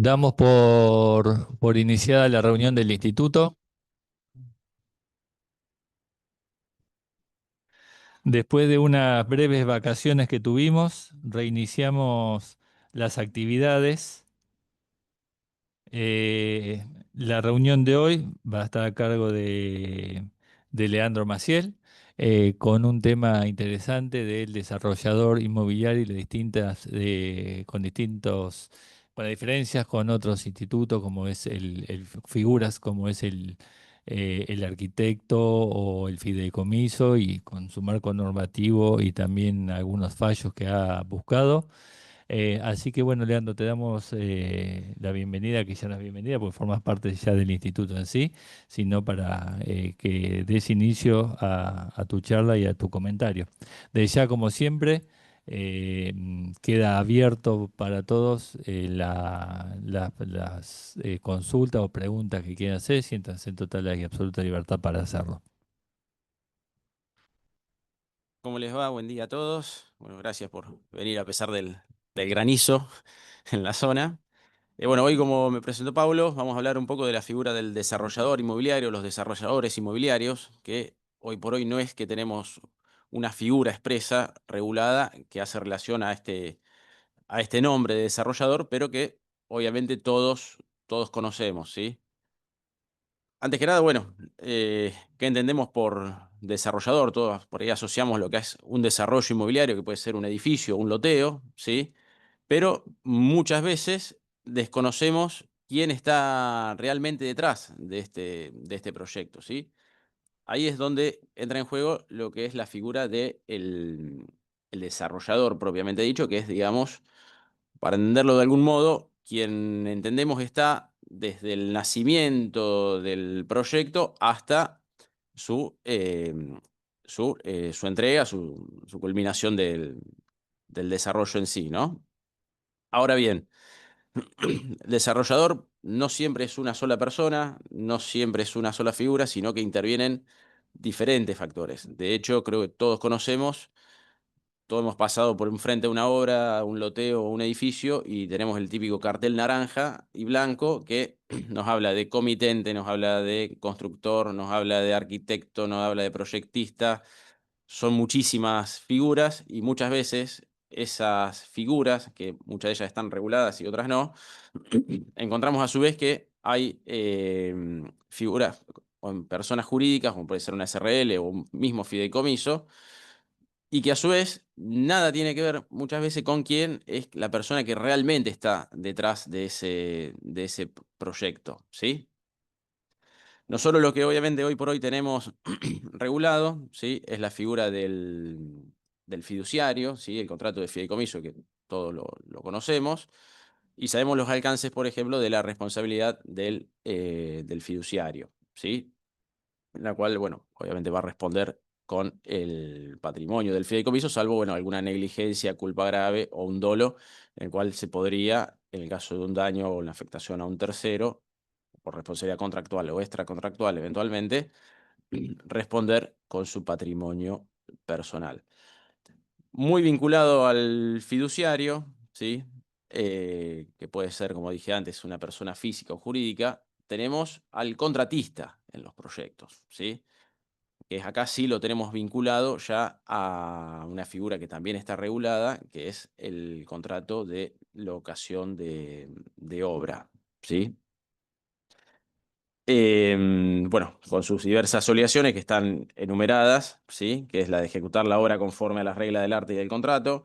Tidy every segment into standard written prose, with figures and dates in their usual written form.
Damos por iniciada la reunión del instituto. Después de unas breves vacaciones que tuvimos, reiniciamos las actividades. Eh, la reunión de hoy va a estar a cargo de Leandro Maciel, con un tema interesante del desarrollador inmobiliario y las con distintos, con las diferencias con otros institutos, como es figuras como es el arquitecto o el fideicomiso, y con su marco normativo y también algunos fallos que ha buscado. Así que bueno, Leandro, te damos la bienvenida, que ya no es bienvenida, porque formas parte ya del instituto en sí, sino para que des inicio a tu charla y a tu comentario. De ya, como siempre, queda abierto para todos las consultas o preguntas que quieran hacer, siéntanse en total y absoluta libertad para hacerlo. ¿Cómo les va? Buen día a todos. Bueno, gracias por venir a pesar del granizo en la zona. Bueno, hoy como me presentó Pablo, vamos a hablar un poco de la figura del desarrollador inmobiliario, los desarrolladores inmobiliarios, que hoy por hoy no es que tenemos una figura expresa, regulada, que hace relación a este nombre de desarrollador, pero que obviamente todos conocemos, ¿sí? Antes que nada, bueno, ¿qué entendemos por desarrollador? Todos por ahí asociamos lo que es un desarrollo inmobiliario, que puede ser un edificio, un loteo, ¿sí? Pero muchas veces desconocemos quién está realmente detrás de este proyecto, ¿sí? Ahí es donde entra en juego lo que es la figura de el desarrollador propiamente dicho, que es, digamos, para entenderlo de algún modo, quien entendemos está desde el nacimiento del proyecto hasta su entrega, su culminación del desarrollo en sí, ¿no? Ahora bien, el desarrollador no siempre es una sola persona, no siempre es una sola figura, sino que intervienen diferentes factores. De hecho, creo que todos hemos pasado por enfrente a una obra, un loteo o un edificio y tenemos el típico cartel naranja y blanco que nos habla de comitente, nos habla de constructor, nos habla de arquitecto, nos habla de proyectista. Son muchísimas figuras y muchas veces esas figuras, que muchas de ellas están reguladas y otras no, encontramos a su vez que hay figuras o personas jurídicas, como puede ser una SRL o un mismo fideicomiso, y que a su vez nada tiene que ver muchas veces con quién es la persona que realmente está detrás de ese proyecto, ¿sí? No solo lo que obviamente hoy por hoy tenemos regulado, ¿sí? Es la figura del fiduciario, ¿sí? El contrato de fideicomiso, que todos lo conocemos, y sabemos los alcances, por ejemplo, de la responsabilidad del fiduciario, ¿sí? La cual, bueno, obviamente va a responder con el patrimonio del fideicomiso, salvo, bueno, alguna negligencia, culpa grave o un dolo, en el cual se podría, en el caso de un daño o una afectación a un tercero, por responsabilidad contractual o extracontractual eventualmente, responder con su patrimonio personal. Muy vinculado al fiduciario, ¿sí? Que puede ser, como dije antes, una persona física o jurídica, tenemos al contratista en los proyectos, ¿sí? Que es acá sí lo tenemos vinculado ya a una figura que también está regulada, que es el contrato de locación de obra, ¿sí? Bueno, con sus diversas obligaciones que están enumeradas, ¿sí? Que es la de ejecutar la obra conforme a las reglas del arte y del contrato,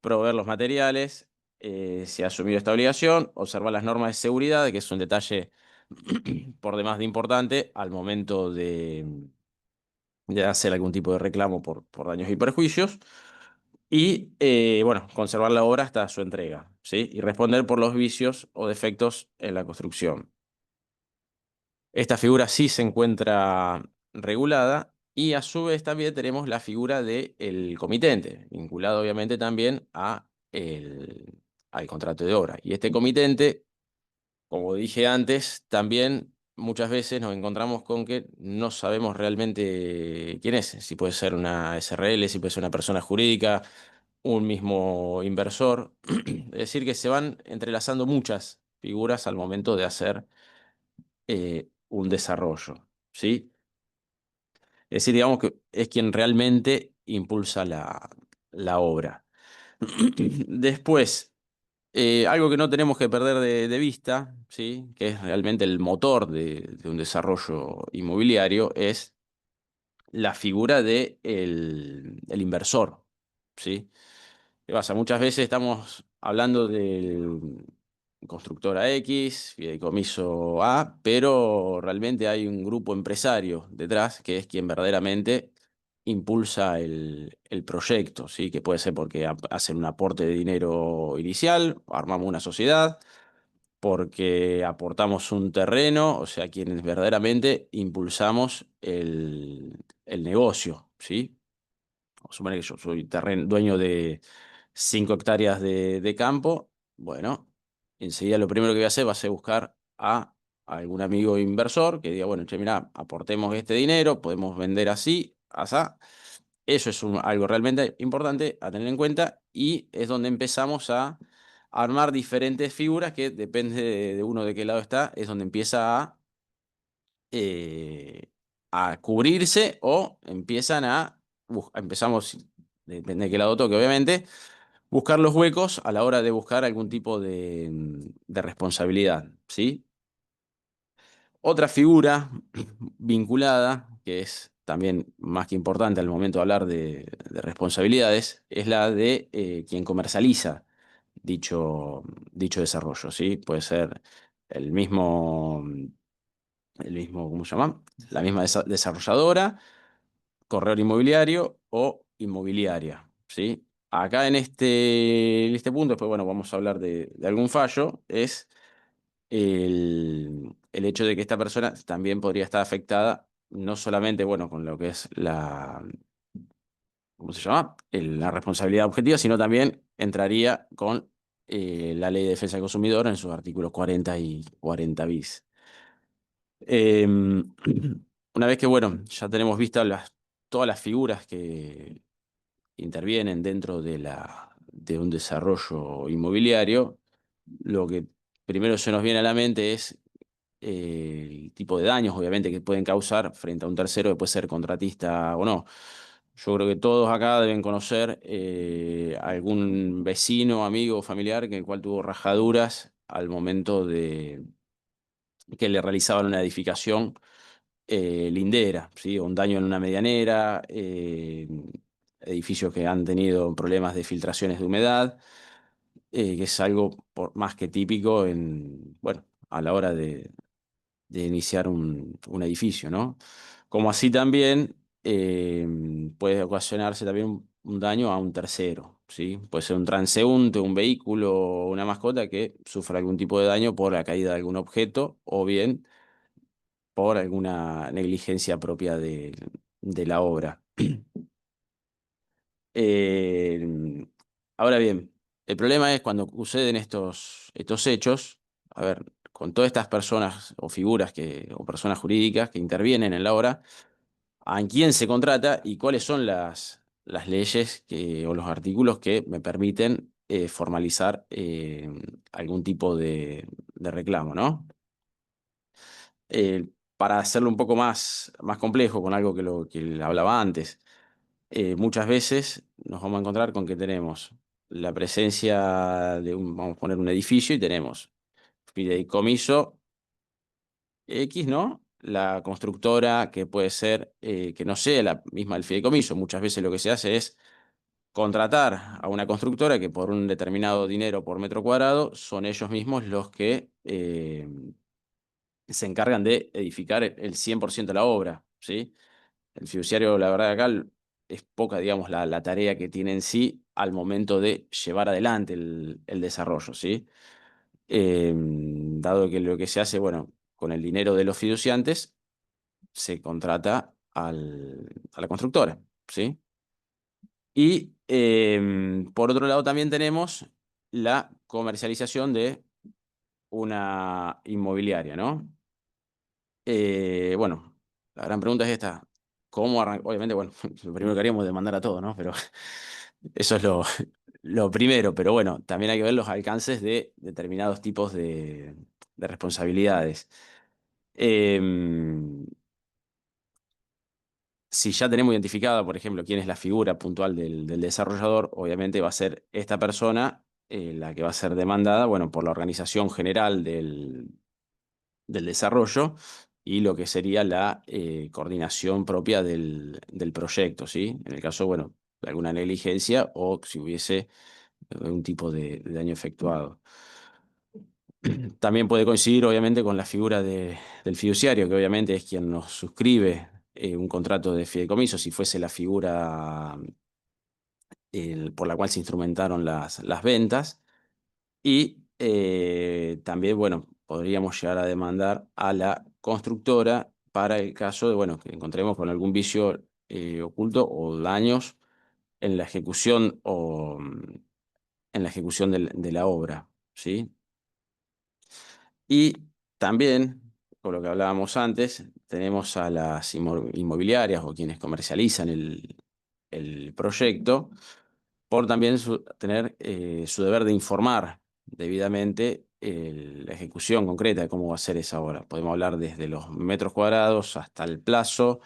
proveer los materiales, si ha asumido esta obligación, observar las normas de seguridad, que es un detalle por demás de importante al momento de hacer algún tipo de reclamo por daños y perjuicios. Y, bueno, conservar la obra hasta su entrega, ¿sí? Y responder por los vicios o defectos en la construcción. Esta figura sí se encuentra regulada y a su vez también tenemos la figura del comitente, vinculado obviamente también al contrato de obra. Y este comitente, como dije antes, también muchas veces nos encontramos con que no sabemos realmente quién es, si puede ser una SRL, si puede ser una persona jurídica, un mismo inversor. Es decir, que se van entrelazando muchas figuras al momento de hacer un desarrollo, ¿sí? Es decir, digamos que es quien realmente impulsa la obra. Después, algo que no tenemos que perder de vista, ¿sí? Que es realmente el motor de un desarrollo inmobiliario, es la figura de el inversor, ¿sí? ¿Qué pasa? Muchas veces estamos hablando del constructora X, fideicomiso A, pero realmente hay un grupo empresario detrás que es quien verdaderamente impulsa el proyecto, ¿sí? Que puede ser porque hacen un aporte de dinero inicial, armamos una sociedad, porque aportamos un terreno, o sea, quienes verdaderamente impulsamos el negocio, ¿sí? Vamos a suponer que yo soy dueño de 5 hectáreas de campo. Bueno, enseguida lo primero que voy a hacer va a ser buscar a algún amigo inversor que diga, bueno, che, mira, aportemos este dinero, podemos vender así, asá. Eso es algo realmente importante a tener en cuenta y es donde empezamos a armar diferentes figuras que depende de uno de qué lado está, es donde empieza eh, a cubrirse o empiezan empezamos, depende de qué lado toque, obviamente, buscar los huecos a la hora de buscar algún tipo de responsabilidad, ¿sí? Otra figura vinculada, que es también más que importante al momento de hablar de responsabilidades, es la de quien comercializa dicho, dicho desarrollo, ¿sí? Puede ser el mismo, ¿cómo se llama? La misma desarrolladora, corredor inmobiliario o inmobiliaria, ¿sí? Acá en este punto, después, bueno, vamos a hablar de algún fallo, es el hecho de que esta persona también podría estar afectada, no solamente, bueno, con lo que es ¿cómo se llama? La responsabilidad objetiva, sino también entraría con la Ley de Defensa del Consumidor en sus artículos 40 y 40 bis. Eh, una vez que, bueno, ya tenemos vistas todas las figuras que intervienen dentro de un desarrollo inmobiliario, lo que primero se nos viene a la mente es el tipo de daños, obviamente, que pueden causar frente a un tercero que puede ser contratista o no. Yo creo que todos acá deben conocer algún vecino, amigo, familiar que el cual tuvo rajaduras al momento de que le realizaban una edificación lindera, ¿sí? Un daño en una medianera, edificios que han tenido problemas de filtraciones de humedad, que es algo más que típico bueno, a la hora de iniciar un edificio, ¿no? Como así también puede ocasionarse también un daño a un tercero, ¿sí? Puede ser un transeúnte, un vehículo o una mascota que sufra algún tipo de daño por la caída de algún objeto o bien por alguna negligencia propia de la obra. Eh, ahora bien, el problema es cuando suceden estos hechos, a ver, con todas estas personas o figuras o personas jurídicas que intervienen en la obra, ¿a quién se contrata y cuáles son las leyes o los artículos que me permiten formalizar algún tipo de reclamo, ¿no? Para hacerlo un poco más complejo con algo que hablaba antes, muchas veces nos vamos a encontrar con que tenemos la presencia vamos a poner un edificio y tenemos fideicomiso X, ¿no? La constructora que puede ser que no sea la misma del fideicomiso. Muchas veces lo que se hace es contratar a una constructora que por un determinado dinero por metro cuadrado son ellos mismos los que se encargan de edificar el 100% de la obra, ¿sí? El fiduciario, la verdad, acá es poca, digamos, la tarea que tiene en sí al momento de llevar adelante el desarrollo, ¿sí? Dado que lo que se hace, bueno, con el dinero de los fiduciantes, se contrata a la constructora, ¿sí? Y por otro lado también tenemos la comercialización de una inmobiliaria, ¿no? Bueno, la gran pregunta es esta. ¿Cómo arrancar? Obviamente, bueno, lo primero que haríamos es demandar a todos, ¿no? Pero eso es lo primero, pero bueno, también hay que ver los alcances de determinados tipos de responsabilidades. Em, si ya tenemos identificada, por ejemplo, quién es la figura puntual del desarrollador, obviamente va a ser esta persona la que va a ser demandada, bueno, por la organización general del desarrollo y lo que sería la coordinación propia del proyecto, ¿sí? En el caso, bueno, de alguna negligencia o si hubiese un tipo de daño efectuado. También puede coincidir, obviamente, con la figura del fiduciario, que obviamente es quien nos suscribe un contrato de fideicomiso, si fuese la figura por la cual se instrumentaron las ventas. Y también, bueno, podríamos llegar a demandar a la constructora para el caso de, bueno, que encontremos con algún vicio oculto o daños en la ejecución o en la ejecución de la obra, ¿sí? Y también, con lo que hablábamos antes, tenemos a las inmobiliarias o quienes comercializan el proyecto por también tener su deber de informar debidamente la ejecución concreta de cómo va a ser esa obra. Podemos hablar desde los metros cuadrados hasta el plazo,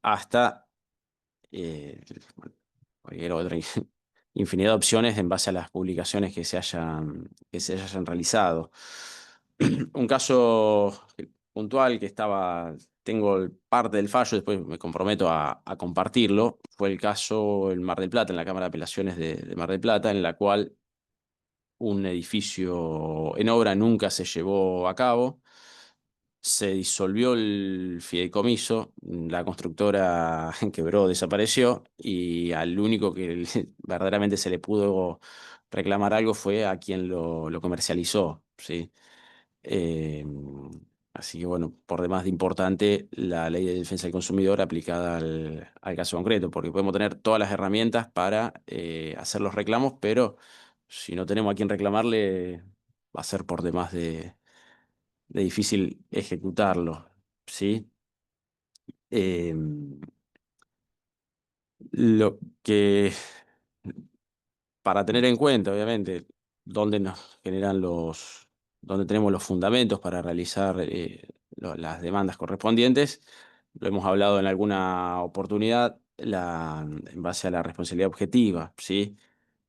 hasta eh, cualquier otra infinidad de opciones en base a las publicaciones que se hayan realizado. Un caso puntual que tengo parte del fallo, después me comprometo a compartirlo, fue el caso en Mar del Plata, en la Cámara de Apelaciones de Mar del Plata, en la cual un edificio en obra nunca se llevó a cabo. Se disolvió el fideicomiso, la constructora quebró, desapareció y al único que verdaderamente se le pudo reclamar algo fue a quien lo comercializó, ¿sí? Eh, Así que bueno, por demás de importante la ley de defensa del consumidor aplicada al caso concreto, porque podemos tener todas las herramientas para hacer los reclamos, pero si no tenemos a quién reclamarle, va a ser por demás de difícil ejecutarlo, ¿sí? Eh, lo que, para tener en cuenta, obviamente, dónde nos generan dónde tenemos los fundamentos para realizar las demandas correspondientes, lo hemos hablado en alguna oportunidad, en base a la responsabilidad objetiva, ¿sí?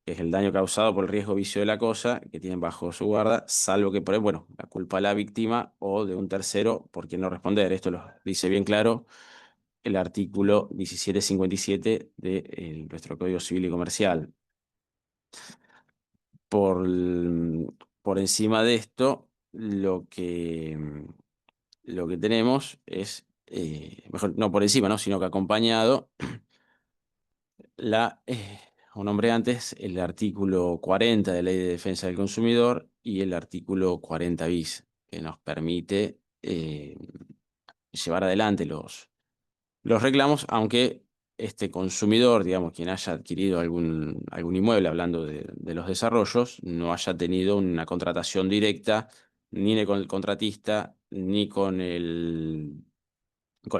Que es el daño causado por el riesgo o vicio de la cosa que tienen bajo su guarda, salvo que por ahí, bueno, la culpa de la víctima o de un tercero por quien no responder. Esto lo dice bien claro el artículo 1757 de nuestro Código Civil y Comercial. Por, por encima de esto, lo que tenemos es, mejor, no por encima, ¿no? Sino que acompañado la, un nombre antes, el artículo 40 de la Ley de Defensa del Consumidor y el artículo 40 bis, que nos permite llevar adelante los reclamos, aunque este consumidor, digamos, quien haya adquirido algún inmueble, hablando de los desarrollos, no haya tenido una contratación directa ni con el contratista, ni con el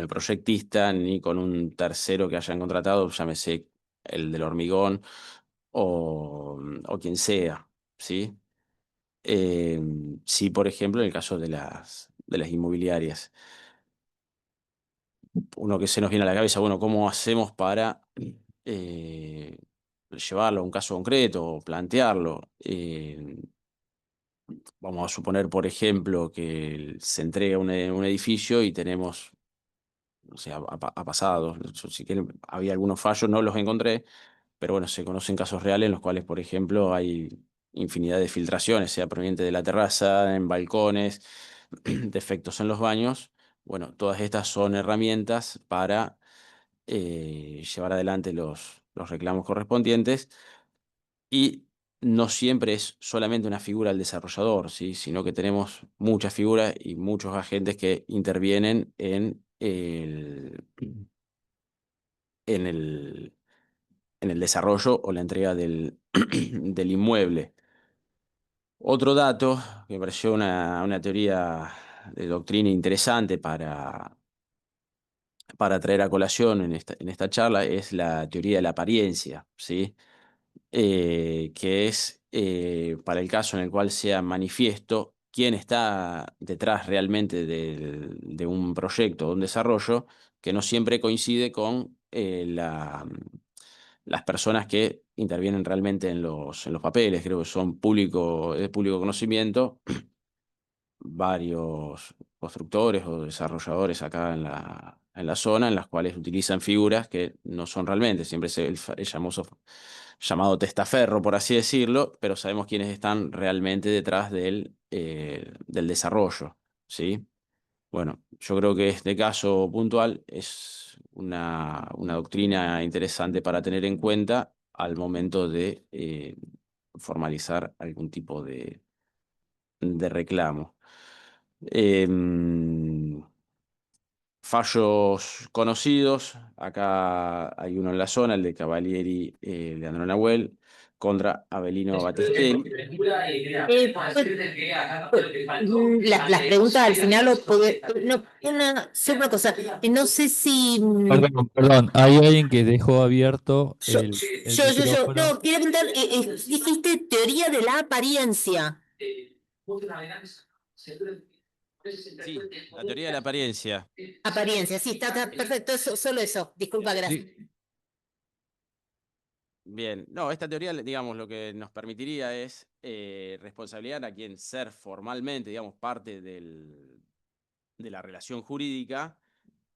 proyectista, ni con un tercero que hayan contratado, llámese el del hormigón o quien sea, ¿sí? Eh, sí, por ejemplo, en el caso de las inmobiliarias. Uno que se nos viene a la cabeza, bueno, ¿cómo hacemos para eh, llevarlo a un caso concreto o plantearlo? Vamos a suponer, por ejemplo, que se entrega un edificio y tenemos, o sea, ha pasado, si quieren, había algunos fallos, no los encontré, pero bueno, se conocen casos reales en los cuales, por ejemplo, hay infinidad de filtraciones, sea proveniente de la terraza, en balcones, defectos en los baños. Bueno, todas estas son herramientas para llevar adelante los reclamos correspondientes y no siempre es solamente una figura del desarrollador, ¿sí? Sino que tenemos muchas figuras y muchos agentes que intervienen en el, en el desarrollo o la entrega del inmueble. Otro dato que me pareció una teoría de doctrina interesante para traer a colación en esta charla es la teoría de la apariencia, ¿sí? que es para el caso en el cual sea manifiesto quién está detrás realmente de un proyecto o un desarrollo, que no siempre coincide con las personas que intervienen realmente en los papeles. Creo que son de público conocimiento varios constructores o desarrolladores acá en la zona, en las cuales utilizan figuras que no son realmente, siempre es el famoso llamado testaferro, por así decirlo, pero sabemos quiénes están realmente detrás del desarrollo, ¿sí? Bueno, yo creo que este caso puntual es una doctrina interesante para tener en cuenta al momento de formalizar algún tipo de reclamo. Em, Fallos conocidos, acá hay uno en la zona, el de Cavalieri, Leandro Nahuel, contra Avelino Battistelli. Las preguntas al final no, sé una cosa, no sé si Perdón, perdón, hay alguien que dejó abierto el no, micrófono. quería preguntar, dijiste teoría de la apariencia. Sí, la teoría de la apariencia. Apariencia, sí, está perfecto, solo eso, disculpa, gracias. Sí. Bien, no, esta teoría, digamos, lo que nos permitiría es responsabilizar a quien ser formalmente, digamos, parte de la relación jurídica,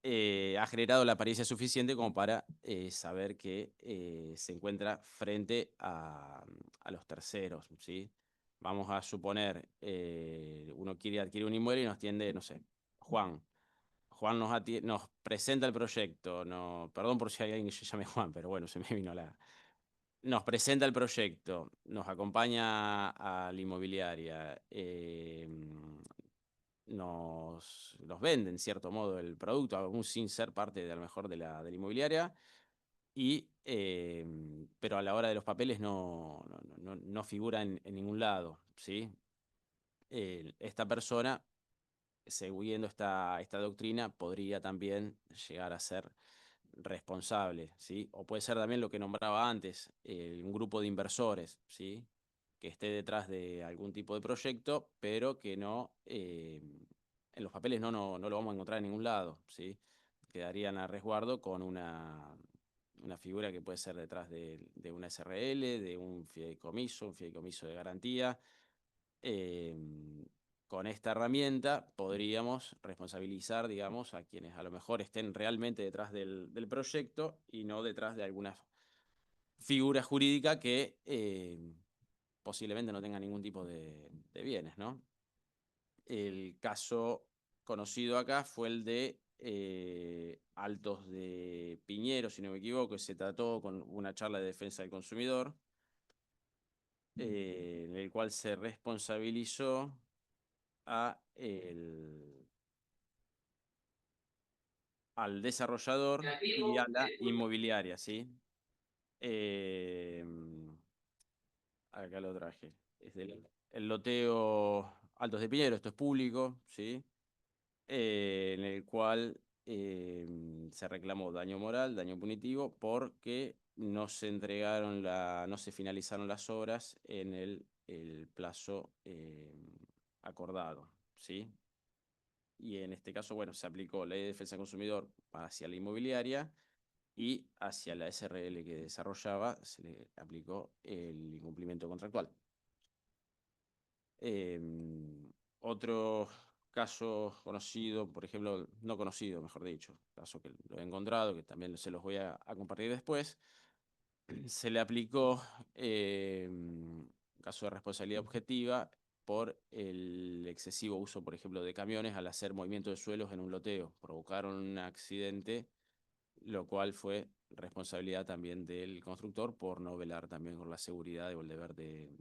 ha generado la apariencia suficiente como para saber que se encuentra frente a los terceros, ¿sí? Vamos a suponer, uno quiere adquirir un inmueble y nos tiende, no sé, Juan. Juan nos presenta el proyecto, no, perdón por si hay alguien que se llame Juan, pero bueno, se me vino nos presenta el proyecto, nos acompaña a la inmobiliaria, nos vende en cierto modo el producto, aún sin ser parte de a lo mejor de la inmobiliaria, pero a la hora de los papeles no figura en ningún lado, ¿sí? Esta persona, siguiendo esta doctrina, podría también llegar a ser responsable, ¿sí? O puede ser también lo que nombraba antes, un grupo de inversores, ¿sí? Que esté detrás de algún tipo de proyecto, pero que no, en los papeles no lo vamos a encontrar en ningún lado, ¿sí? Quedarían a resguardo con una figura que puede ser detrás de una SRL, de un fideicomiso de garantía. Con esta herramienta podríamos responsabilizar, digamos, a quienes a lo mejor estén realmente detrás del proyecto y no detrás de alguna figura jurídica que posiblemente no tenga ningún tipo de bienes, ¿no? El caso conocido acá fue el de Altos de Piñero, si no me equivoco, se trató con una charla de defensa del consumidor, en el cual se responsabilizó a al desarrollador y a la inmobiliaria, ¿sí? Eh, Acá lo traje. Es el loteo Altos de Piñero, esto es público, ¿sí? En el cual se reclamó daño moral, daño punitivo, porque no se finalizaron las obras en el plazo acordado, ¿sí? Y en este caso, bueno, se aplicó la ley de defensa del consumidor hacia la inmobiliaria y hacia la SRL que desarrollaba se le aplicó el incumplimiento contractual. Eh, Otro caso conocido, por ejemplo, no conocido, mejor dicho, caso que lo he encontrado, que también se los voy a compartir después, se le aplicó caso de responsabilidad objetiva por el excesivo uso, por ejemplo, de camiones al hacer movimiento de suelos en un loteo. Provocaron un accidente, lo cual fue responsabilidad también del constructor por no velar también por la seguridad o el deber de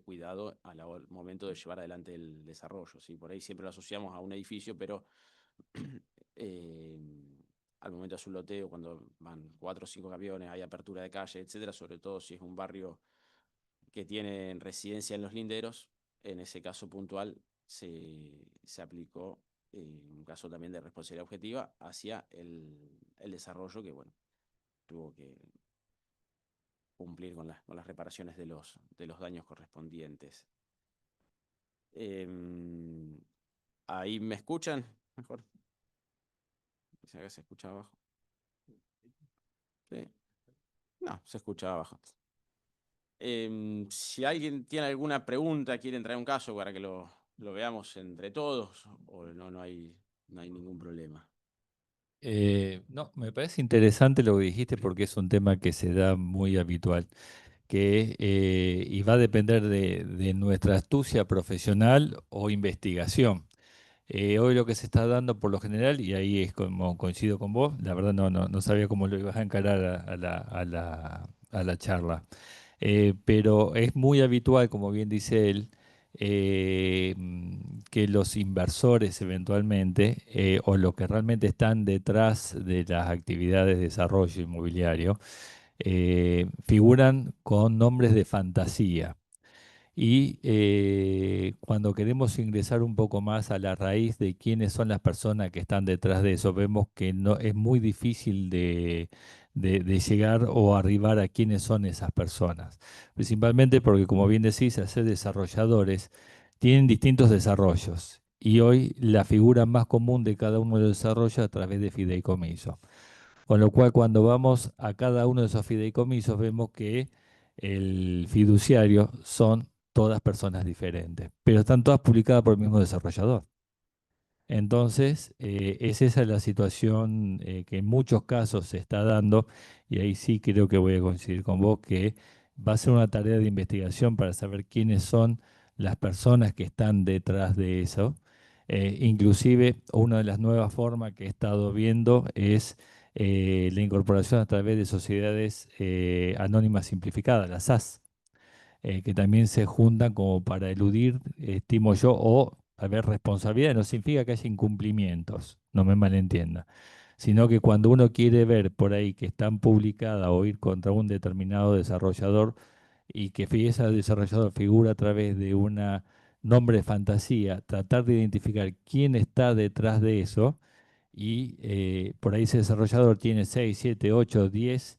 cuidado al momento de llevar adelante el desarrollo, ¿sí? Por ahí siempre lo asociamos a un edificio, pero eh, al momento de hacer un loteo, cuando van 4 o 5 camiones, hay apertura de calle, etcétera, sobre todo si es un barrio que tiene residencia en los linderos, en ese caso puntual se aplicó un caso también de responsabilidad objetiva hacia el desarrollo que, bueno, tuvo cumplir con las reparaciones de los daños correspondientes. Em, ¿Ahí me escuchan? Mejor. Acá se escucha abajo. Sí. No, se escucha abajo. Si alguien tiene alguna pregunta, quiere entrar en un caso para que lo veamos entre todos, o no hay ningún problema. No, me parece interesante lo que dijiste porque es un tema que se da muy habitual, y va a depender de nuestra astucia profesional o investigación. Hoy lo que se está dando por lo general, y ahí es como coincido con vos, la verdad no sabía cómo lo ibas a encarar a la charla. Pero es muy habitual, como bien dice él, que los inversores eventualmente, o los que realmente están detrás de las actividades de desarrollo inmobiliario, figuran con nombres de fantasía. Y cuando queremos ingresar un poco más a la raíz de quiénes son las personas que están detrás de eso, vemos que no, es muy difícil de llegar o arribar a quiénes son esas personas. Principalmente porque, como bien decís, al ser desarrolladores, tienen distintos desarrollos. Y hoy la figura más común de cada uno de los desarrollos a través de fideicomiso. Con lo cual, cuando vamos a cada uno de esos fideicomisos, vemos que el fiduciario son todas personas diferentes, pero están todas publicadas por el mismo desarrollador. Entonces, es esa la situación que en muchos casos se está dando, y ahí sí creo que voy a coincidir con vos, que va a ser una tarea de investigación para saber quiénes son las personas que están detrás de eso. Inclusive, una de las nuevas formas que he estado viendo es la incorporación a través de sociedades anónimas simplificadas, las SAS, que también se juntan como para eludir, estimo yo, o haber responsabilidad. No significa que haya incumplimientos, no me malentienda, sino que cuando uno quiere ver por ahí que están publicadas o ir contra un determinado desarrollador y que ese desarrollador figura a través de una nombre de fantasía, tratar de identificar quién está detrás de eso, y por ahí ese desarrollador tiene 6, 7, 8, 10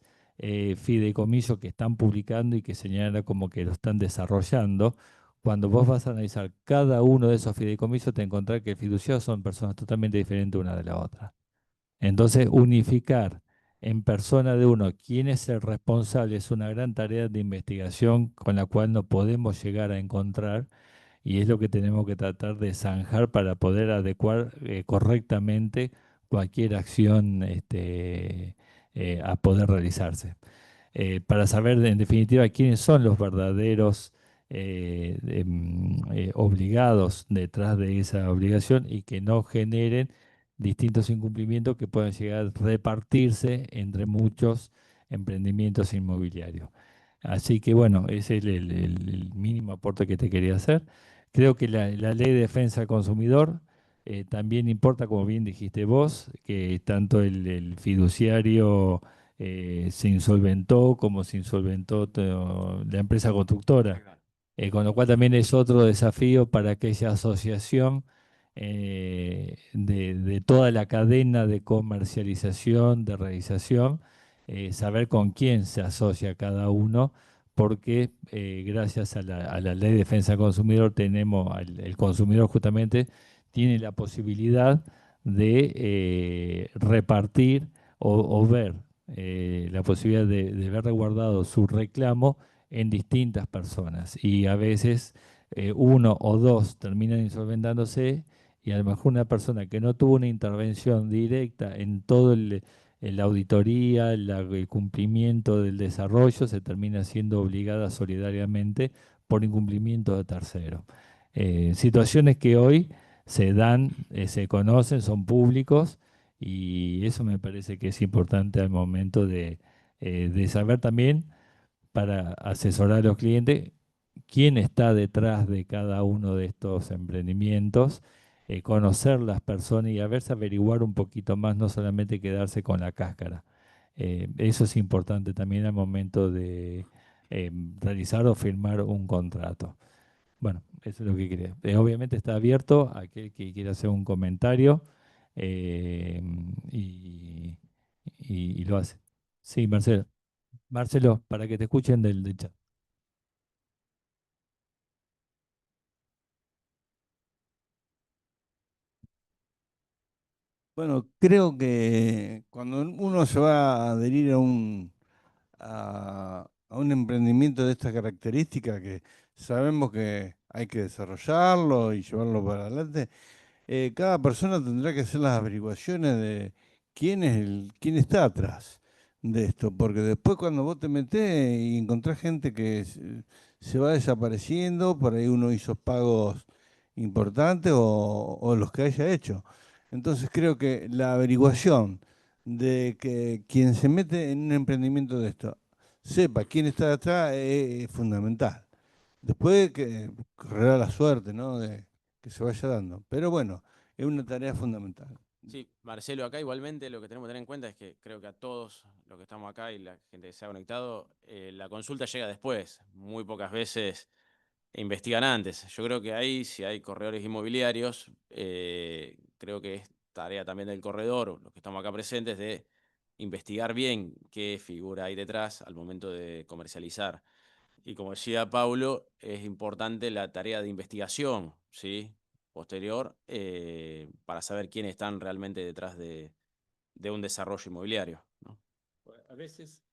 fideicomisos que están publicando y que señalan como que lo están desarrollando. Cuando vos vas a analizar cada uno de esos fideicomisos, te encontrás que el fiduciario son personas totalmente diferentes una de la otra. Entonces, unificar en persona de uno quién es el responsable es una gran tarea de investigación con la cual no podemos llegar a encontrar, y es lo que tenemos que tratar de zanjar para poder adecuar correctamente cualquier acción a poder realizarse. Para saber en definitiva quiénes son los verdaderos obligados detrás de esa obligación y que no generen distintos incumplimientos que puedan llegar a repartirse entre muchos emprendimientos inmobiliarios. Así que bueno, ese es el mínimo aporte que te quería hacer. Creo que la ley de defensa del consumidor también importa, como bien dijiste vos, que tanto el fiduciario se insolventó como se insolventó la empresa constructora. Con lo cual también es otro desafío para aquella asociación de toda la cadena de comercialización, de realización, saber con quién se asocia cada uno, porque gracias a la ley de defensa del consumidor tenemos, el consumidor justamente tiene la posibilidad de repartir o ver la posibilidad de ver resguardado su reclamo en distintas personas, y a veces uno o dos terminan insolventándose, y a lo mejor una persona que no tuvo una intervención directa en todo la auditoría, el cumplimiento del desarrollo, se termina siendo obligada solidariamente por incumplimiento de tercero. Situaciones que hoy se dan, se conocen, son públicos, y eso me parece que es importante al momento de saber también, para asesorar a los clientes, quién está detrás de cada uno de estos emprendimientos, conocer las personas y a ver si averiguar un poquito más, no solamente quedarse con la cáscara. Eso es importante también al momento de realizar o firmar un contrato. Bueno, eso es lo que quería. Obviamente está abierto a aquel que quiera hacer un comentario, eh, y, y lo hace. Sí, Marcelo. Marcelo, para que te escuchen del chat. Bueno, creo que cuando uno se va a adherir a un emprendimiento de estas características, que sabemos que hay que desarrollarlo y llevarlo para adelante, cada persona tendrá que hacer las averiguaciones de quién está atrás de esto, porque después cuando vos te metés y encontrás gente que se va desapareciendo, por ahí uno hizo pagos importantes o los que haya hecho. Entonces creo que la averiguación de que quien se mete en un emprendimiento de esto sepa quién está atrás es fundamental. Después que correrá la suerte, ¿no? De que se vaya dando. Pero bueno, es una tarea fundamental. Sí, Marcelo, acá igualmente lo que tenemos que tener en cuenta es que creo que a todos los que estamos acá y la gente que se ha conectado, la consulta llega después. Muy pocas veces investigan antes. Yo creo que ahí, si hay corredores inmobiliarios, creo que es tarea también del corredor, o los que estamos acá presentes, de investigar bien qué figura hay detrás al momento de comercializar. Y como decía Paulo, es importante la tarea de investigación, ¿sí? Posterior, para saber quiénes están realmente detrás de un desarrollo inmobiliario, ¿no? A veces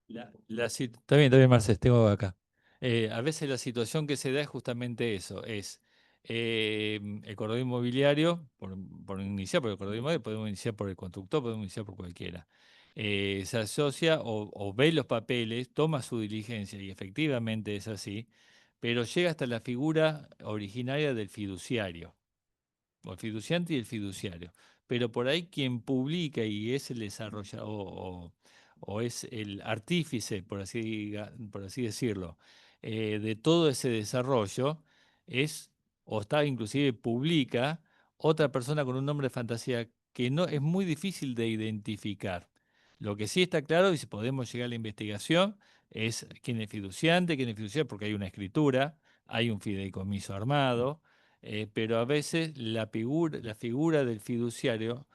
está bien, Marcelo, tengo acá. A veces la situación que se da es justamente eso, es el corredor inmobiliario, por iniciar por el corredor inmobiliario, podemos iniciar por el constructor, podemos iniciar por cualquiera. Se asocia o ve los papeles, toma su diligencia y efectivamente es así, pero llega hasta la figura originaria del fiduciario o el fiduciante y el fiduciario. Pero por ahí quien publica y es el desarrollador o es el artífice, por así decirlo, de todo ese desarrollo, es, o está inclusive publica, otra persona con un nombre de fantasía que no es muy difícil de identificar. Lo que sí está claro, y si podemos llegar a la investigación, es quién es fiduciario, porque hay una escritura, hay un fideicomiso armado, pero a veces la figura del fiduciario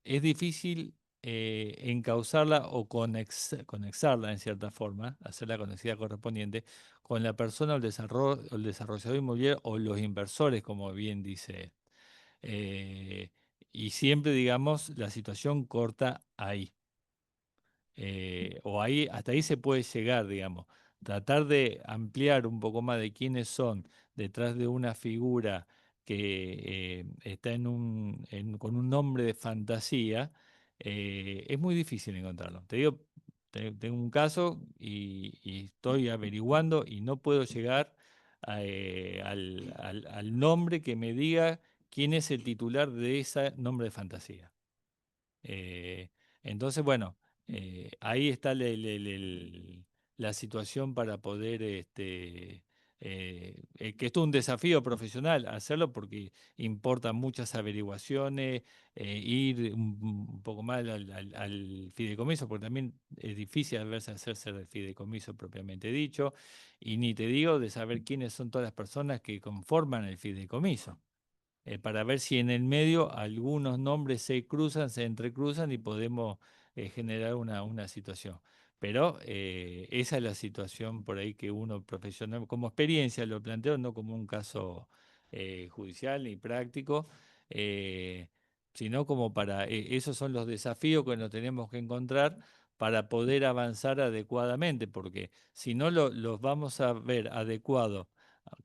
es difícil encauzarla o conexarla en cierta forma, hacer la conexidad correspondiente con la persona o el desarrollador inmobiliario o los inversores, como bien dice él. Eh, y siempre, digamos, la situación corta ahí. O ahí, hasta ahí se puede llegar, digamos. Tratar de ampliar un poco más de quiénes son detrás de una figura que está con un nombre de fantasía, es muy difícil encontrarlo. Te digo, tengo un caso y estoy averiguando y no puedo llegar al nombre que me diga quién es el titular de ese nombre de fantasía. Eh, entonces, bueno, ahí está la situación para poder, que esto es un desafío profesional hacerlo porque importan muchas averiguaciones, ir un poco más al fideicomiso, porque también es difícil a veces hacerse del fideicomiso propiamente dicho, y ni te digo de saber quiénes son todas las personas que conforman el fideicomiso para ver si en el medio algunos nombres se cruzan, se entrecruzan y podemos generar una situación. Pero esa es la situación por ahí que uno profesional, como experiencia lo planteo, no como un caso judicial ni práctico, eh, sino como para, esos son los desafíos que nos tenemos que encontrar para poder avanzar adecuadamente, porque si no los vamos a ver adecuados,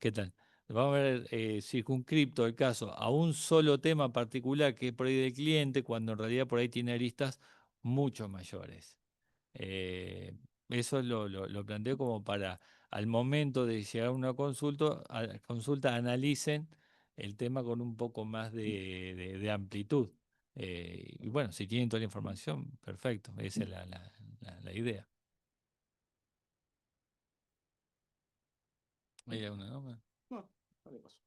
¿qué tal? Vamos a ver circunscripto el caso a un solo tema particular que es por ahí del cliente, cuando en realidad por ahí tiene aristas mucho mayores. Eh, Eso lo planteo como para al momento de llegar a una consulta analicen el tema con un poco más de amplitud. Y bueno, si tienen toda la información, perfecto, esa es la idea. ¿Hay alguna, no? No, dale paso.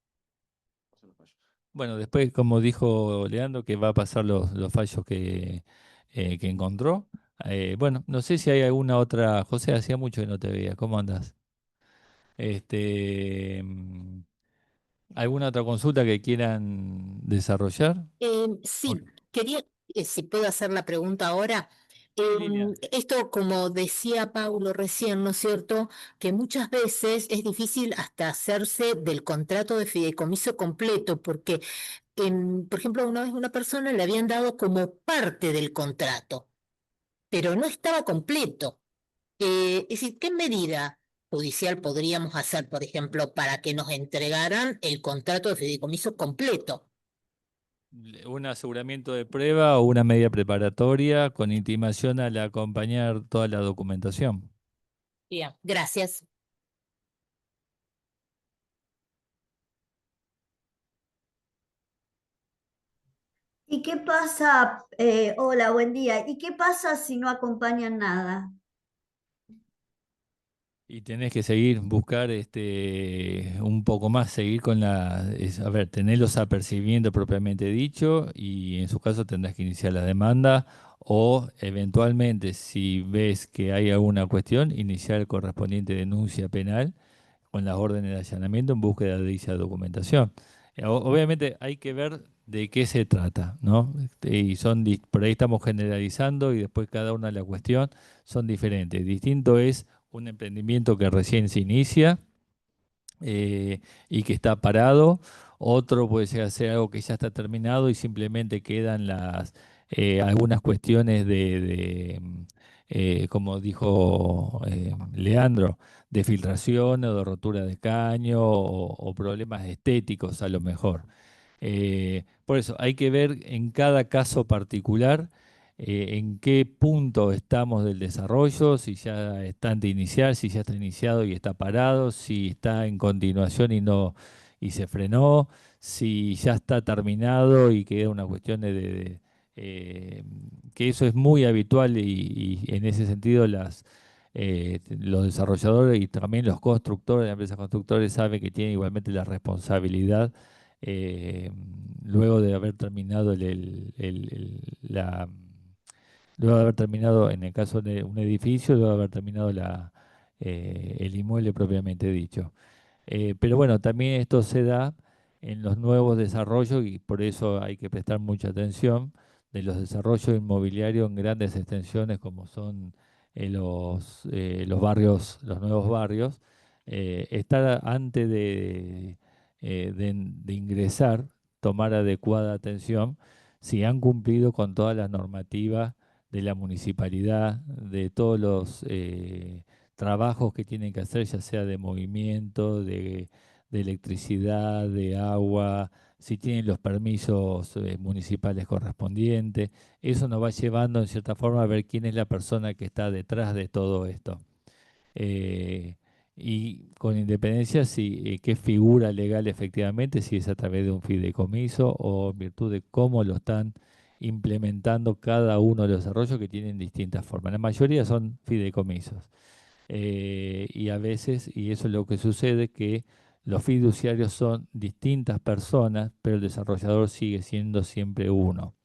Paso los fallos. Bueno, después, como dijo Leandro, que va a pasar los fallos que encontró. Bueno, no sé si hay alguna otra. José, hacía mucho que no te veía. ¿Cómo andas? Este, ¿alguna otra consulta que quieran desarrollar? Sí, O- quería, si puedo hacer la pregunta ahora. Lilian. Esto, como decía Paulo recién, ¿no es cierto? Que muchas veces es difícil hasta hacerse del contrato de fideicomiso completo, porque, por ejemplo, una vez una persona le habían dado como parte del contrato, pero no estaba completo. Es decir, ¿qué medida judicial podríamos hacer, por ejemplo, para que nos entregaran el contrato de fideicomiso completo? Un aseguramiento de prueba o una medida preparatoria con intimación al acompañar toda la documentación. Bien, gracias. ¿Y qué pasa? Hola, buen día. ¿Y qué pasa si no acompañan nada? Y tenés que seguir, buscar un poco más, seguir con a ver, tener los apercibimientos propiamente dicho y en su caso tendrás que iniciar la demanda o eventualmente si ves que hay alguna cuestión, iniciar correspondiente denuncia penal con las órdenes de allanamiento en búsqueda de dicha documentación. Obviamente hay que ver de qué se trata, ¿no? Y por ahí estamos generalizando y después cada una de las cuestiones son diferentes. Distinto es un emprendimiento que recién se inicia y que está parado. Otro puede llegar a ser algo que ya está terminado y simplemente quedan algunas cuestiones como dijo Leandro, de filtración o de rotura de caño o problemas estéticos a lo mejor. Por eso hay que ver en cada caso particular en qué punto estamos del desarrollo, si ya está de iniciar, si ya está iniciado y está parado, si está en continuación y se frenó, si ya está terminado y queda una cuestión eh, que eso es muy habitual y en ese sentido los desarrolladores y también los constructores, las empresas constructores saben que tienen igualmente la responsabilidad eh, luego de haber terminado luego de haber terminado, en el caso de un edificio, luego de haber terminado el inmueble propiamente dicho. Pero bueno, también esto se da en los nuevos desarrollos y por eso hay que prestar mucha atención de los desarrollos inmobiliarios en grandes extensiones como son los barrios, los nuevos barrios. Estar antes de ingresar, tomar adecuada atención si han cumplido con todas las normativas de la municipalidad, de todos los trabajos que tienen que hacer, ya sea de movimiento, de electricidad, de agua, si tienen los permisos municipales correspondientes. Eso nos va llevando en cierta forma a ver quién es la persona que está detrás de todo esto. Eh, y con independencia si qué figura legal efectivamente, si es a través de un fideicomiso o en virtud de cómo lo están implementando cada uno de los desarrollos que tienen distintas formas. La mayoría son fideicomisos. Y a veces, y eso es lo que sucede, que los fiduciarios son distintas personas, pero el desarrollador sigue siendo siempre uno.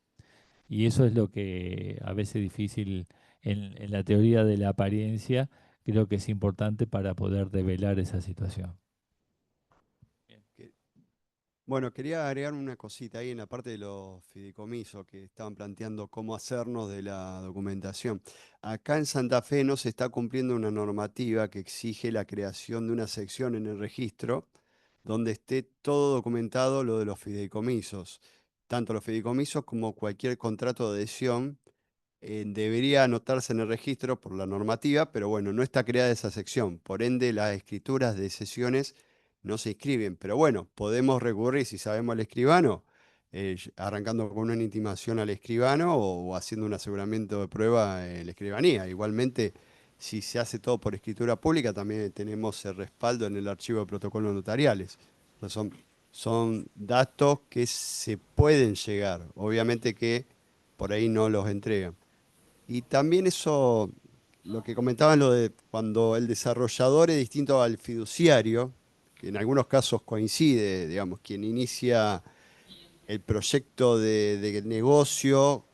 Y eso es lo que a veces es difícil en la teoría de la apariencia, creo que es importante para poder develar esa situación. Que- Bueno, quería agregar una cosita ahí en la parte de los fideicomisos que estaban planteando cómo hacernos de la documentación. Acá en Santa Fe no se está cumpliendo una normativa que exige la creación de una sección en el registro donde esté todo documentado lo de los fideicomisos, tanto los fideicomisos como cualquier contrato de adhesión debería anotarse en el registro por la normativa, pero bueno, no está creada esa sección. Por ende, las escrituras de sesiones no se inscriben. Pero bueno, podemos recurrir, si sabemos al escribano, arrancando con una intimación al escribano o haciendo un aseguramiento de prueba en la escribanía. Igualmente, si se hace todo por escritura pública, también tenemos el respaldo en el archivo de protocolos notariales. O sea, son datos que se pueden llegar. Obviamente que por ahí no los entregan. Y también eso, lo que comentaban, lo de cuando el desarrollador es distinto al fiduciario, que en algunos casos coincide, digamos, quien inicia el proyecto de negocio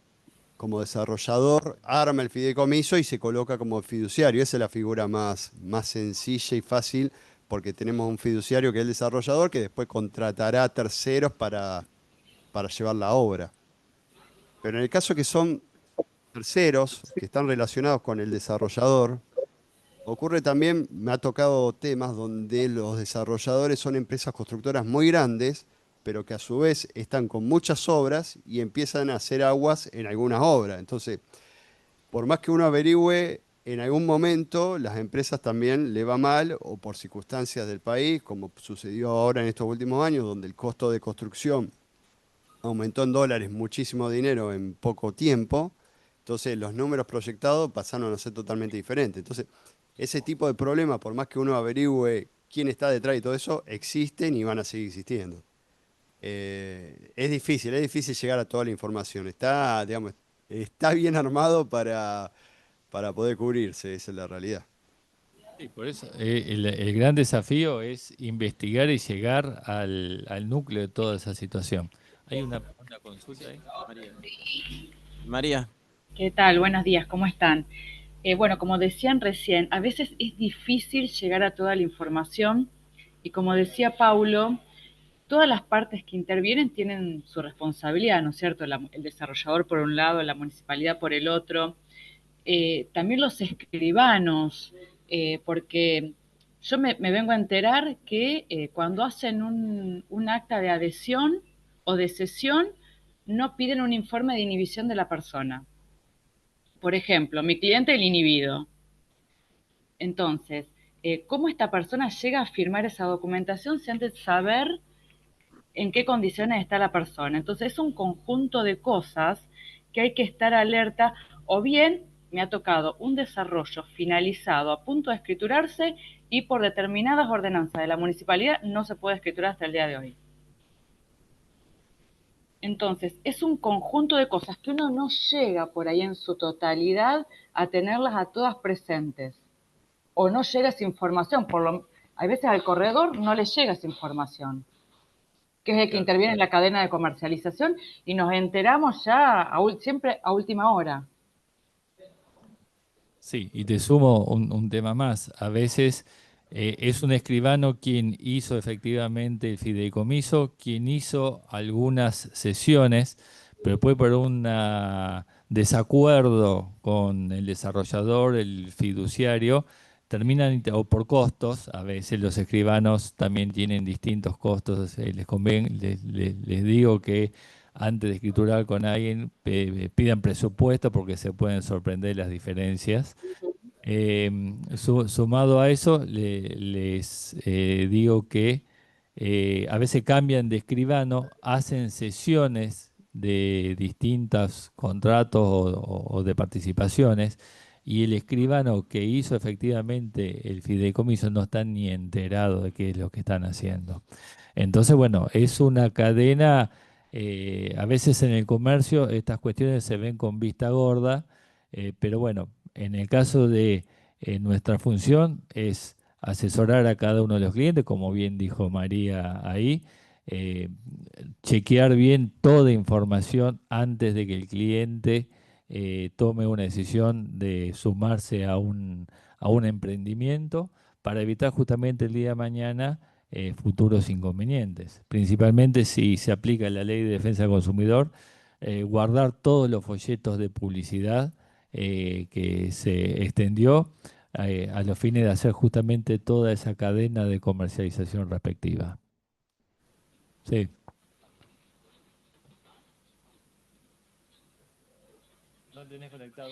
como desarrollador, arma el fideicomiso y se coloca como fiduciario. Esa es la figura más sencilla y fácil, porque tenemos un fiduciario que es el desarrollador, que después contratará a terceros para llevar la obra. Pero en el caso que son terceros que están relacionados con el desarrollador. Ocurre también, me ha tocado temas donde los desarrolladores son empresas constructoras muy grandes, pero que a su vez están con muchas obras y empiezan a hacer aguas en algunas obras. Entonces, por más que uno averigüe, en algún momento las empresas también le va mal o por circunstancias del país, como sucedió ahora en estos últimos años, donde el costo de construcción aumentó en dólares muchísimo dinero en poco tiempo. Entonces los números proyectados pasaron a ser totalmente diferentes. Entonces, ese tipo de problemas, por más que uno averigüe quién está detrás y todo eso, existen y van a seguir existiendo. Es difícil llegar a toda la información. Está, digamos, está bien armado para poder cubrirse, esa es la realidad. Sí, por eso el gran desafío es investigar y llegar al núcleo de toda esa situación. Hay una consulta ahí. María. María, ¿Qué tal? Buenos días, ¿cómo están? Bueno, como decían recién, a veces es difícil llegar a toda la información y como decía Paulo, todas las partes que intervienen tienen su responsabilidad, ¿no es cierto? El desarrollador por un lado, la municipalidad por el otro, también los escribanos, porque yo me vengo a enterar que cuando hacen un acta de adhesión o de cesión, no piden un informe de inhibición de la persona. Por ejemplo, mi cliente el inhibido. Entonces, ¿cómo esta persona llega a firmar esa documentación sin antes saber en qué condiciones está la persona? Entonces, es un conjunto de cosas que hay que estar alerta, o bien me ha tocado un desarrollo finalizado a punto de escriturarse y por determinadas ordenanzas de la municipalidad no se puede escriturar hasta el día de hoy. Entonces, es un conjunto de cosas que uno no llega por ahí en su totalidad a tenerlas a todas presentes. O no llega esa información, hay veces al corredor no le llega esa información, que es el que claro. interviene en la cadena de comercialización y nos enteramos ya siempre a última hora. Sí, y te sumo un tema más. A veces es un escribano quien hizo efectivamente el fideicomiso, quien hizo algunas sesiones, pero después por un desacuerdo con el desarrollador, el fiduciario, o por costos, a veces los escribanos también tienen distintos costos, les digo que antes de escriturar con alguien, pidan presupuesto porque se pueden sorprender las diferencias. Sumado a eso, les digo que a veces cambian de escribano, hacen sesiones de distintos contratos o de participaciones, y el escribano que hizo efectivamente el fideicomiso no está ni enterado de qué es lo que están haciendo. Entonces, bueno, es una cadena. A veces en el comercio estas cuestiones se ven con vista gorda, pero bueno, en el caso de nuestra función es asesorar a cada uno de los clientes, como bien dijo María ahí, eh, chequear bien toda información antes de que el cliente tome una decisión de sumarse a un emprendimiento para evitar justamente el día de mañana futuros inconvenientes. Principalmente si se aplica la ley de defensa del consumidor, guardar todos los folletos de publicidad que se extendió a los fines de hacer justamente toda esa cadena de comercialización respectiva. Sí. No tenés conectado.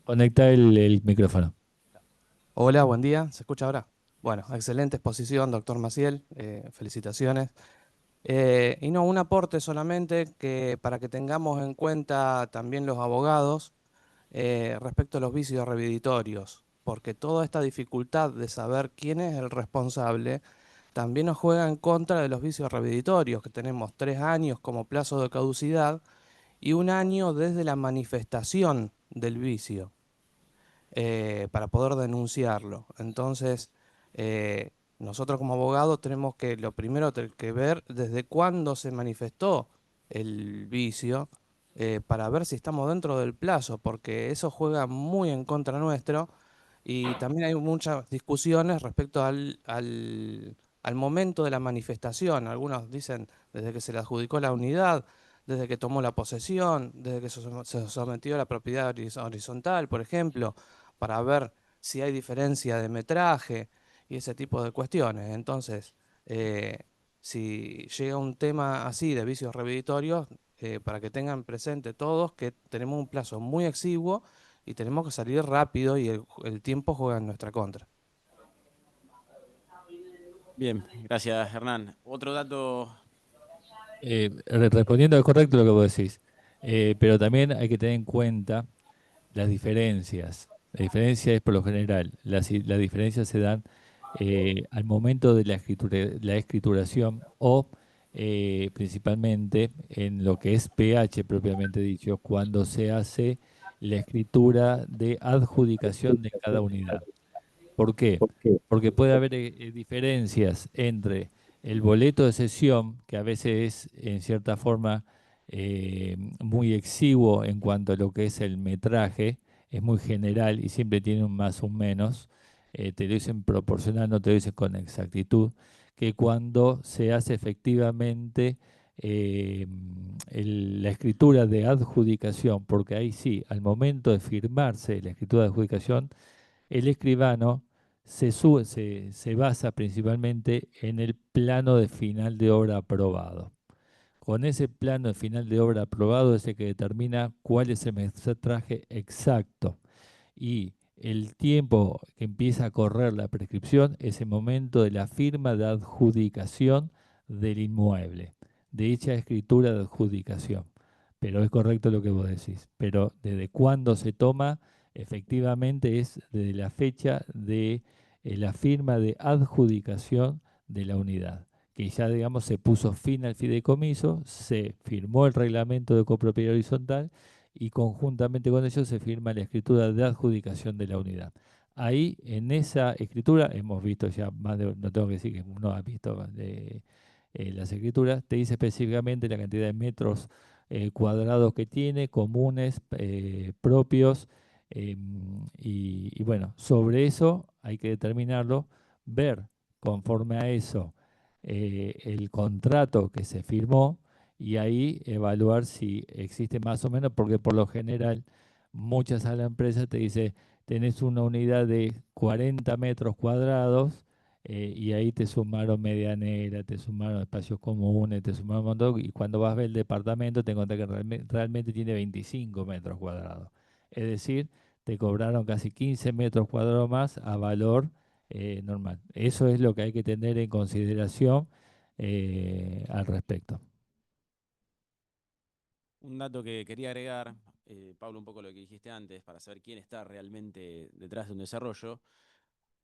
Conecta el micrófono. Hola, buen día. ¿Se escucha ahora? Bueno, excelente exposición, doctor Maciel. Felicitaciones. Y no, un aporte solamente que para que tengamos en cuenta también los abogados respecto a los vicios reviditorios, porque toda esta dificultad de saber quién es el responsable también nos juega en contra de los vicios reviditorios, que tenemos 3 años como plazo de caducidad y 1 año desde la manifestación del vicio para poder denunciarlo. Entonces, nosotros como abogados tenemos que, lo primero, que ver desde cuándo se manifestó el vicio para ver si estamos dentro del plazo, porque eso juega muy en contra nuestro y también hay muchas discusiones respecto al momento de la manifestación. Algunos dicen desde que se le adjudicó la unidad, desde que tomó la posesión, desde que se sometió a la propiedad horizontal, por ejemplo, para ver si hay diferencia de metraje y ese tipo de cuestiones. Entonces, eh, si llega un tema así de vicios revisitorios, para que tengan presente todos que tenemos un plazo muy exiguo y tenemos que salir rápido y el tiempo juega en nuestra contra. Bien, gracias, Hernán. Otro dato. Respondiendo es correcto lo que vos decís, pero también hay que tener en cuenta las diferencias. La diferencia es por lo general, las diferencias se dan al momento de la escrituración o principalmente en lo que es pH propiamente dicho, cuando se hace la escritura de adjudicación de cada unidad. ¿Por qué? Porque puede haber diferencias entre el boleto de sesión, que a veces es en cierta forma muy exiguo en cuanto a lo que es el metraje, es muy general y siempre tiene un más o un menos, te lo dicen proporcional, no te lo dicen con exactitud, que cuando se hace efectivamente la escritura de adjudicación, porque ahí sí, al momento de firmarse la escritura de adjudicación, el escribano se basa principalmente en el plano de final de obra aprobado. Con ese plano de final de obra aprobado es el que determina cuál es el metraje exacto. Y el tiempo que empieza a correr la prescripción es el momento de la firma de adjudicación del inmueble, de dicha escritura de adjudicación. Pero es correcto lo que vos decís. Pero desde cuándo se toma, efectivamente es desde la fecha de la firma de adjudicación de la unidad, que ya digamos se puso fin al fideicomiso, se firmó el reglamento de copropiedad horizontal y conjuntamente con ello se firma la escritura de adjudicación de la unidad. Ahí, en esa escritura, hemos visto ya más de, no tengo que decir que uno ha visto las escrituras, te dice específicamente la cantidad de metros cuadrados que tiene, comunes, propios, y bueno, sobre eso hay que determinarlo, ver conforme a eso el contrato que se firmó y ahí evaluar si existe más o menos, porque por lo general muchas a la empresa te dice, tenés una unidad de 40 metros cuadrados y ahí te sumaron medianera, te sumaron espacios comunes, te sumaron un montón, y cuando vas a ver el departamento te encontrás que realmente tiene 25 metros cuadrados. Es decir, te cobraron casi 15 metros cuadrados más a valor normal. Eso es lo que hay que tener en consideración al respecto. Un dato que quería agregar, Pablo, un poco lo que dijiste antes, para saber quién está realmente detrás de un desarrollo.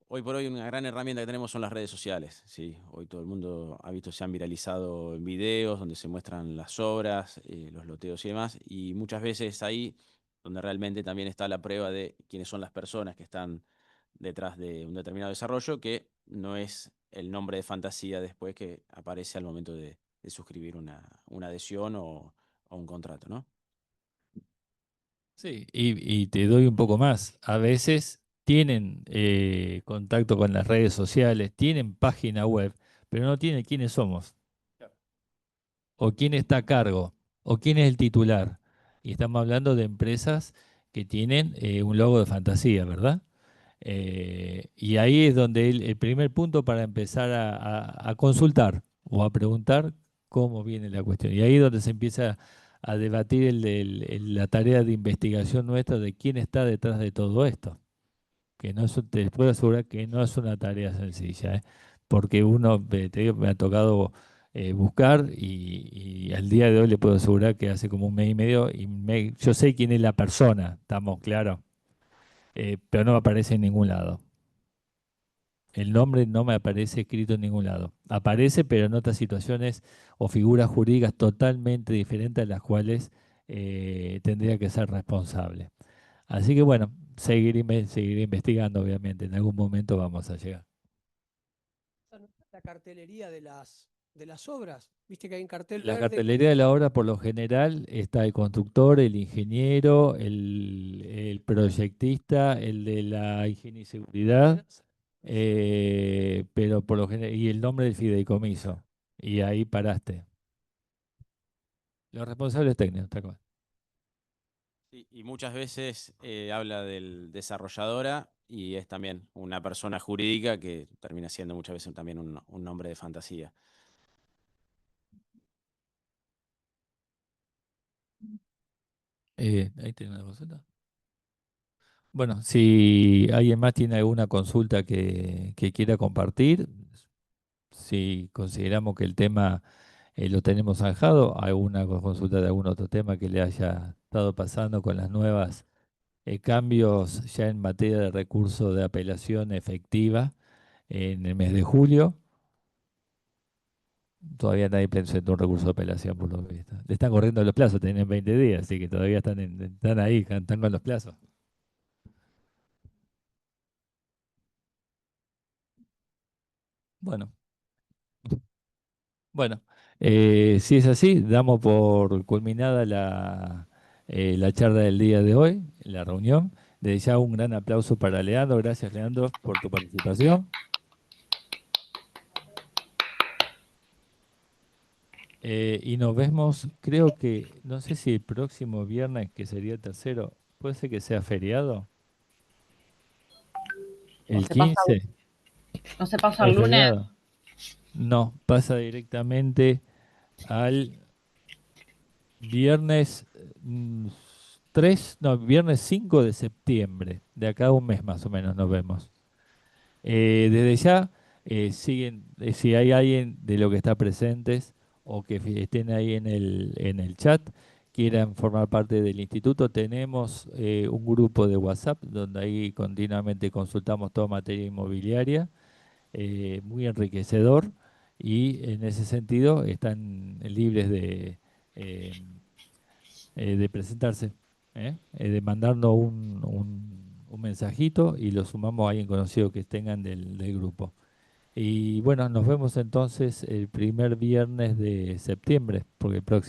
Hoy por hoy una gran herramienta que tenemos son las redes sociales, ¿sí? Hoy todo el mundo ha visto, se han viralizado en videos donde se muestran las obras, los loteos y demás, y muchas veces ahí donde realmente también está la prueba de quiénes son las personas que están detrás de un determinado desarrollo, que no es el nombre de fantasía después que aparece al momento de suscribir una adhesión o un contrato, ¿no? Sí, y te doy un poco más. A veces tienen contacto con las redes sociales, tienen página web, pero no tienen quiénes somos, o quién está a cargo, o quién es el titular. Y estamos hablando de empresas que tienen un logo de fantasía, ¿verdad? Y ahí es donde el primer punto para empezar a consultar o a preguntar cómo viene la cuestión. Y ahí es donde se empieza a debatir la tarea de investigación nuestra de quién está detrás de todo esto. Que no es, te puedo asegurar que no es una tarea sencilla, ¿eh? Porque uno, te digo, me ha tocado buscar y al día de hoy le puedo asegurar que hace como un mes y medio yo sé quién es la persona, estamos claros, pero no me aparece en ningún lado. El nombre no me aparece escrito en ningún lado. Aparece, pero en otras situaciones o figuras jurídicas totalmente diferentes a las cuales tendría que ser responsable. Así que bueno, seguiré investigando, obviamente. En algún momento vamos a llegar. La cartelería de las obras, viste que hay un cartel La verde. cartelería de la obra, por lo general, está el constructor, el ingeniero, el proyectista, el de la higiene y seguridad, pero por lo general, y el nombre del fideicomiso. Y ahí paraste. Los responsables técnicos, tal cual. Y muchas veces habla del desarrolladora y es también una persona jurídica que termina siendo muchas veces también un nombre de fantasía. Ahí tiene una consulta. Bueno, si alguien más tiene alguna consulta que quiera compartir, si consideramos que el tema lo tenemos zanjado, alguna consulta de algún otro tema que le haya estado pasando con las nuevas cambios ya en materia de recurso de apelación efectiva en el mes de julio. Todavía nadie pensó en un recurso de apelación, por lo que visto. Le están corriendo los plazos, tienen 20 días, así que todavía están ahí, están con los plazos. Bueno, bueno, si es así, damos por culminada la charla del día de hoy, la reunión. Desde ya un gran aplauso para Leandro. Gracias, Leandro, por tu participación. Y nos vemos, creo que, no sé si el próximo viernes, que sería el tercero, puede ser que sea feriado, ¿O el se pasa, 15, no se pasa el ¿es lunes? feriado? No, pasa directamente al viernes 3, no, viernes 5 de septiembre, de acá a un mes más o menos nos vemos. Desde ya, si hay alguien de lo que está presentes o que estén ahí en el chat, quieran formar parte del instituto, tenemos un grupo de WhatsApp donde ahí continuamente consultamos toda materia inmobiliaria, muy enriquecedor y en ese sentido están libres eh, de presentarse, de mandarnos un mensajito y lo sumamos a alguien conocido que tengan del grupo. Y bueno, nos vemos entonces el primer viernes de septiembre, porque el próximo